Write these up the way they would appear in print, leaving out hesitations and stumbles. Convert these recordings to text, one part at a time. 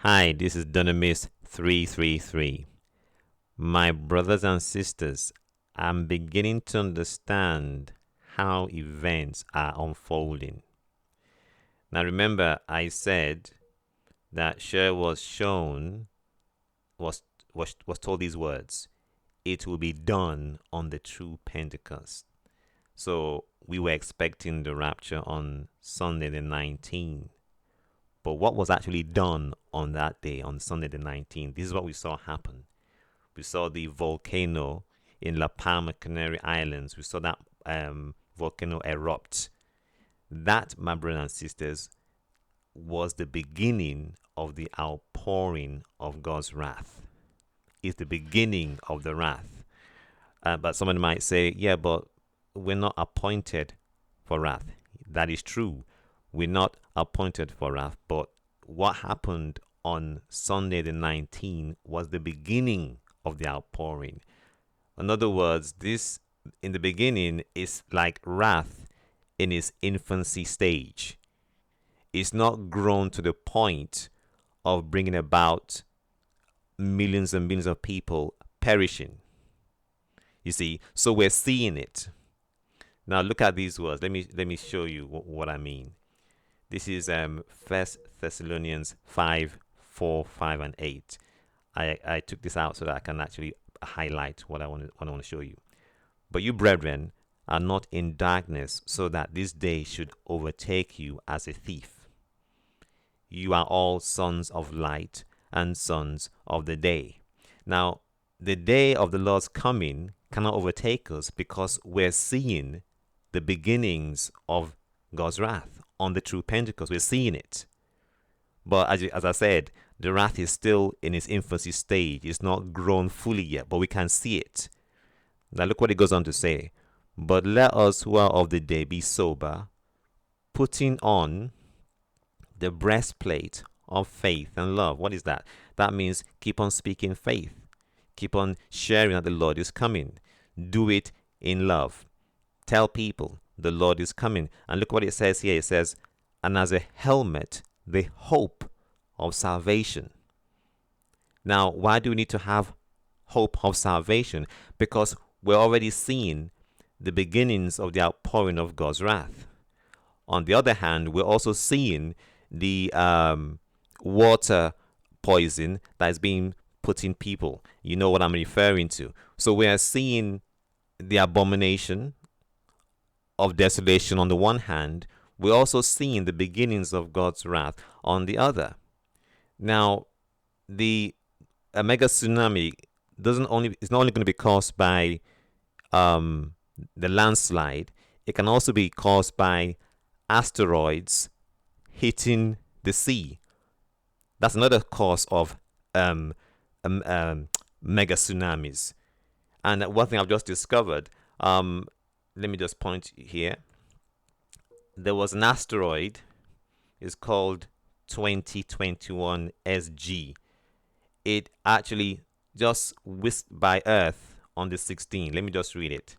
Hi, this is Dynamis 333. My brothers and sisters, I'm beginning to understand how events are unfolding. Now remember, I said that Cher was shown, was told these words, it will be done on the true Pentecost. So we were expecting the rapture on Sunday the 19th. But what was actually done on that day, on Sunday the 19th? This is what we saw happen. We saw the volcano in La Palma, Canary Islands. We saw that volcano erupt. That, my brothers and sisters, was the beginning of the outpouring of God's wrath. It's the beginning of the wrath. But someone might say, yeah, but we're not appointed for wrath. That is true. We're not appointed for wrath, but what happened on Sunday the 19th was the beginning of the outpouring. In other words, this in the beginning is like wrath in its infancy stage. It's not grown to the point of bringing about millions and millions of people perishing. You see, so we're seeing it. Now look at these words. Let me show you what I mean. This is 1 Thessalonians 5, 4, 5, and 8. I took this out so that I can actually highlight what I want to show you. But you, brethren, are not in darkness, so that this day should overtake you as a thief. You are all sons of light and sons of the day. Now, the day of the Lord's coming cannot overtake us because we're seeing the beginnings of God's wrath on the true Pentecost. We're seeing it. But as I said, the wrath is still in its infancy stage. It's not grown fully yet, but we can see it. Now look what it goes on to say. But let us who are of the day be sober, putting on the breastplate of faith and love. What is that? That means keep on speaking faith. Keep on sharing that the Lord is coming. Do it in love. Tell people the Lord is coming. And look what it says here. It says, and as a helmet, the hope of salvation. Now, why do we need to have hope of salvation? Because we're already seeing the beginnings of the outpouring of God's wrath. On the other hand, we're also seeing the water poison that is being put in people. You know what I'm referring to. So we are seeing the abomination of desolation on the one hand. We're also seeing the beginnings of God's wrath on the other. Now, the Mega Tsunami is not only going to be caused by the landslide. It can also be caused by asteroids hitting the sea. That's another cause of mega tsunamis. And one thing I've just discovered, let me just point here. There was an asteroid. It's called 2021 SG. It actually just whisked by Earth on the 16th. Let me just read it.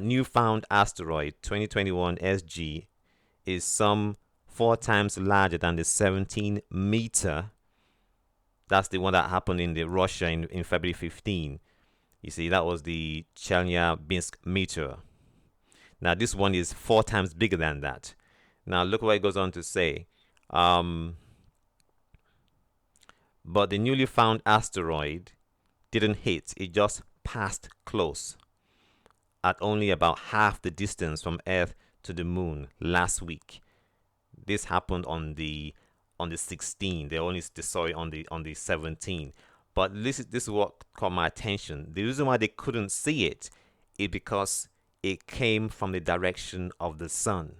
Newfound asteroid 2021 SG is some 4 times larger than the 17 meter. That's the one that happened in the Russia in February 15. You see, that was the Chelyabinsk meteor. Now, this one is 4 times bigger than that. Now, look what it goes on to say. But the newly found asteroid didn't hit. It just passed close at only about half the distance from Earth to the moon last week. This happened on the 16th. They only saw it on the 17th. But this is what caught my attention. The reason why they couldn't see it is because it came from the direction of the sun.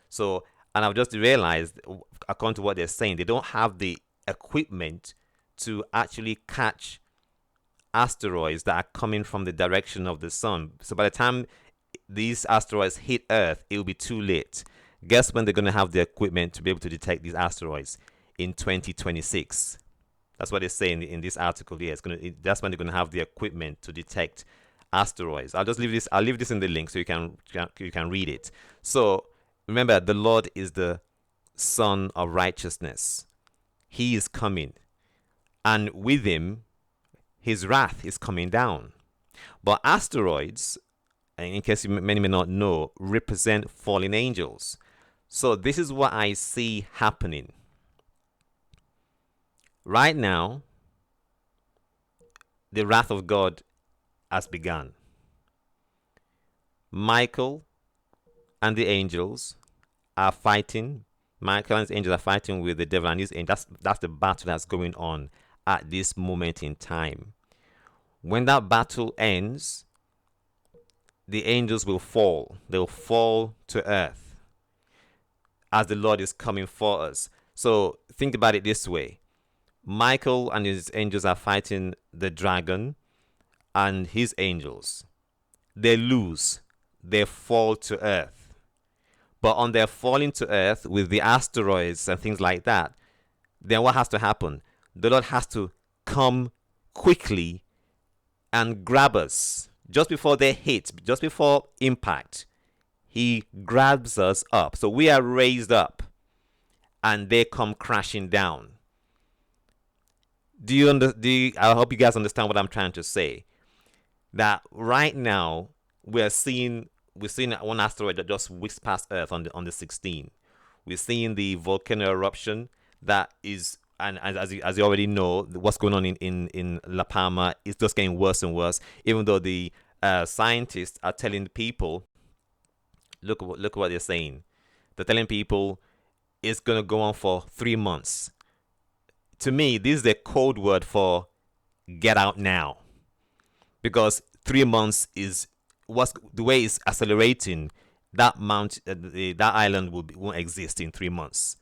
So, and I've just realized, according to what they're saying, they don't have the equipment to actually catch asteroids that are coming from the direction of the sun. So by the time these asteroids hit Earth, it will be too late. Guess when they're going to have the equipment to be able to detect these asteroids? In 2026. That's what they say in this article here. That's when they're going to have the equipment to detect asteroids. I'll leave this in the link so you can read it. So remember, the Lord is the Son of Righteousness. He is coming. And with him, his wrath is coming down. But asteroids, in case many may not know, represent fallen angels. So this is what I see happening. Right now, the wrath of God has begun. Michael and the angels are fighting. Michael and his angels are fighting with the devil and his angels. That's the battle that's going on at this moment in time. When that battle ends, the angels will fall. They'll fall to earth as the Lord is coming for us. So think about it this way. Michael and his angels are fighting the dragon and his angels. They lose. They fall to earth. But on their falling to earth with the asteroids and things like that, then what has to happen? The Lord has to come quickly and grab us just before they hit, just before impact. He grabs us up. So we are raised up and they come crashing down. I hope you guys understand what I'm trying to say. That right now we're seeing one asteroid that just whisked past Earth on the 16th. We're seeing the volcano eruption that is, and as you already know, what's going on in La Palma is just getting worse and worse. Even though the scientists are telling people, look what they're saying. They're telling people it's gonna go on for 3 months. To me, this is the code word for get out now, because 3 months is what's the way it's accelerating. That that island won't exist in 3 months.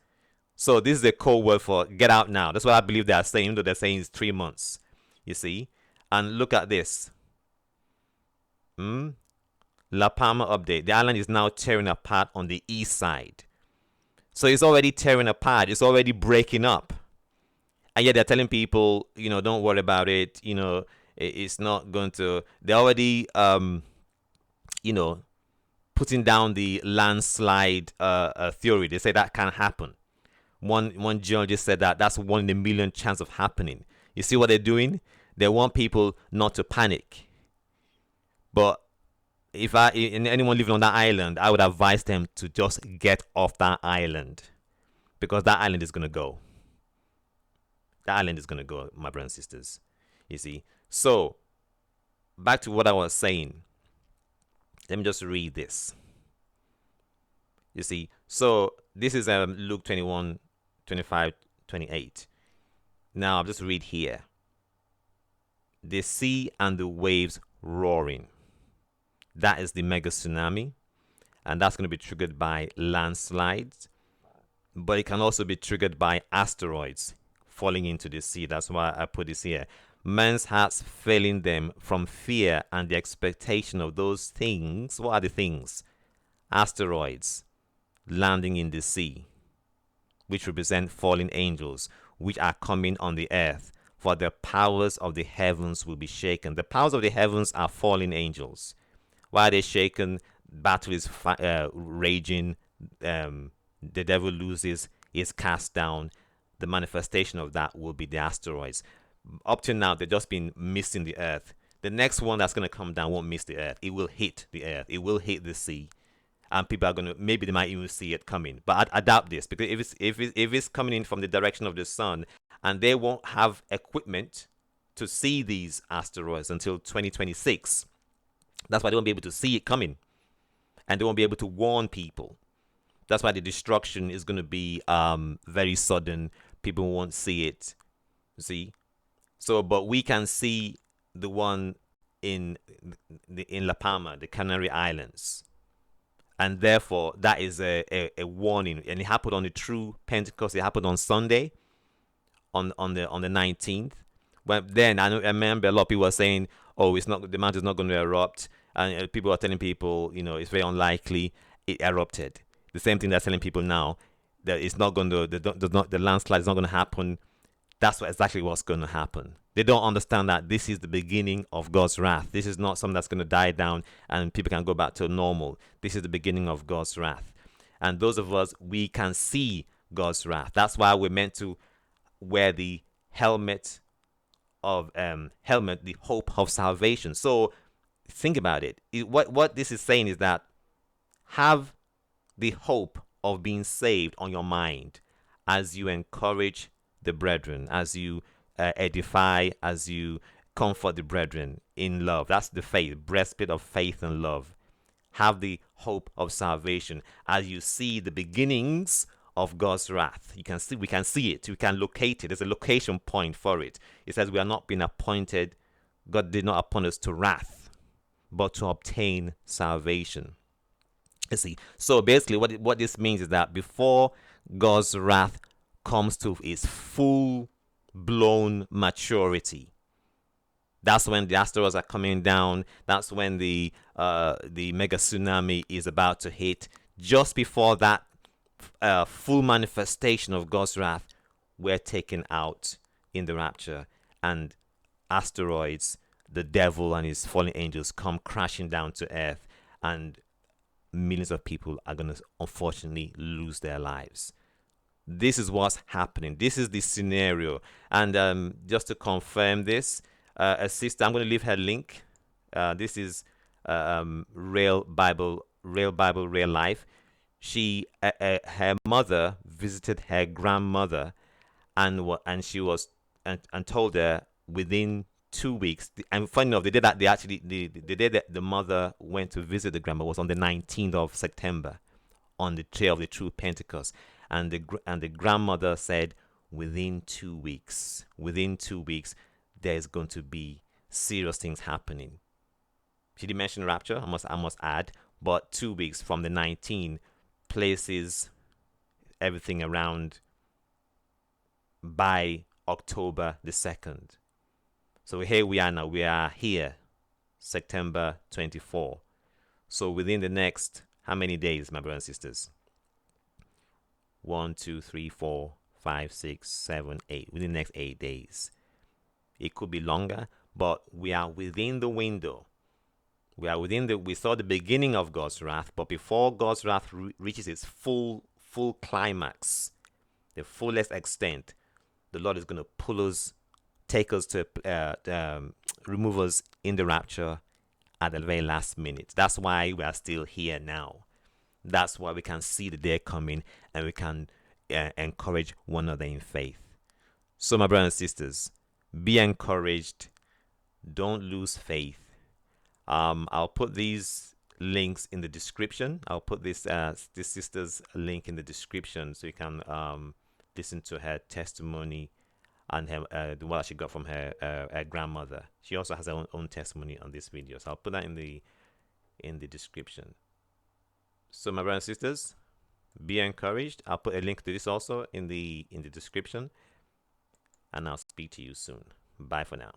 So this is the code word for get out now. That's what I believe they are saying, even though they're saying it's 3 months. You see, and look at this. La Palma update. The island is now tearing apart on the east side. So it's already tearing apart. It's already breaking up. And yet they're telling people, don't worry about it. It's not going to. They're already, putting down the landslide theory. They say that can't happen. One geologist said that's 1 in a million chance of happening. You see what they're doing? They want people not to panic. But if anyone living on that island, I would advise them to just get off that island, because that island is gonna go. The island is going to go, my brothers and sisters. You see? So, back to what I was saying. Let me just read this. You see? So, this is Luke 21, 25, 28. Now, I'll just read here. The sea and the waves roaring. That is the Mega Tsunami. And that's going to be triggered by landslides. But it can also be triggered by asteroids falling into the sea. That's why I put this here. Men's hearts failing them from fear and the expectation of those things. What are the things? Asteroids landing in the sea, which represent fallen angels, which are coming on the earth. For the powers of the heavens will be shaken. The powers of the heavens are fallen angels. Why are they shaken? Battle is raging. The devil loses, is cast down. The manifestation of that will be the asteroids. Up to now, they've just been missing the earth. The next one that's going to come down won't miss the earth. It will hit the earth. It will hit the sea. And people are going to, maybe they might even see it coming. But I doubt this, because if it's coming in from the direction of the sun, and they won't have equipment to see these asteroids until 2026. That's why they won't be able to see it coming. And they won't be able to warn people. That's why the destruction is going to be very sudden. People won't see it. See? So, but we can see the one in La Palma, the Canary Islands. And therefore, that is a warning. And it happened on the true Pentecost. It happened on Sunday, on the 19th. But then I remember a lot of people were saying, "Oh, the mountain is not going to erupt," and people are telling people, it's very unlikely. It erupted. The same thing they're telling people now, that it's not going to, the landslide is not going to happen. That's exactly what's going to happen. They don't understand that this is the beginning of God's wrath. This is not something that's going to die down and people can go back to normal. This is the beginning of God's wrath. And those of us, we can see God's wrath. That's why we're meant to wear the helmet of the hope of salvation. So think about it. What this is saying is that have the hope of being saved on your mind as you encourage the brethren, as you edify, as you comfort the brethren in love. That's the faith, breastplate of faith and love. Have the hope of salvation as you see the beginnings of God's wrath. We can see it. We can locate it. There's a location point for it. It says we are not being appointed. God did not appoint us to wrath, but to obtain salvation. You see, so basically what this means is that before God's wrath comes to its full-blown maturity, that's when the asteroids are coming down. That's when the Mega Tsunami is about to hit. Just before that full manifestation of God's wrath, we're taken out in the rapture, and asteroids, the devil and his fallen angels, come crashing down to earth, and millions of people are going to unfortunately lose their lives. This is what's happening. This is the scenario. And just to confirm this, a sister, I'm going to leave her link. This is Real Bible, Real Life. She, her mother visited her grandmother, and she was and told her within 2 weeks. And funny enough, they did that. The day that the mother went to visit the grandma was on the 19th of September, on the day of the true Pentecost. And the grandmother said, within 2 weeks, there's going to be serious things happening. She didn't mention rapture, I must add, but 2 weeks from the 19th places everything around by October the 2nd. So here we are now. We are here, September 24. So within the next, how many days, my brothers and sisters? 1, 2, 3, 4, 5, 6, 7, 8. Within the next 8 days. It could be longer, but we are within the window. We saw the beginning of God's wrath, but before God's wrath reaches its full climax, the fullest extent, the Lord is going to take us to remove us in the rapture at the very last minute. That's why we are still here now. That's why we can see the day coming, and we can encourage one another in faith. So, my brothers and sisters, be encouraged. Don't lose faith. I'll put these links in the description. I'll put this sister's link in the description so you can listen to her testimony and the what she got from her grandmother. She also has her own testimony on this video, so I'll put that in the description. So, my brothers and sisters, be encouraged. I'll put a link to this also in the description, and I'll speak to you soon. Bye for now.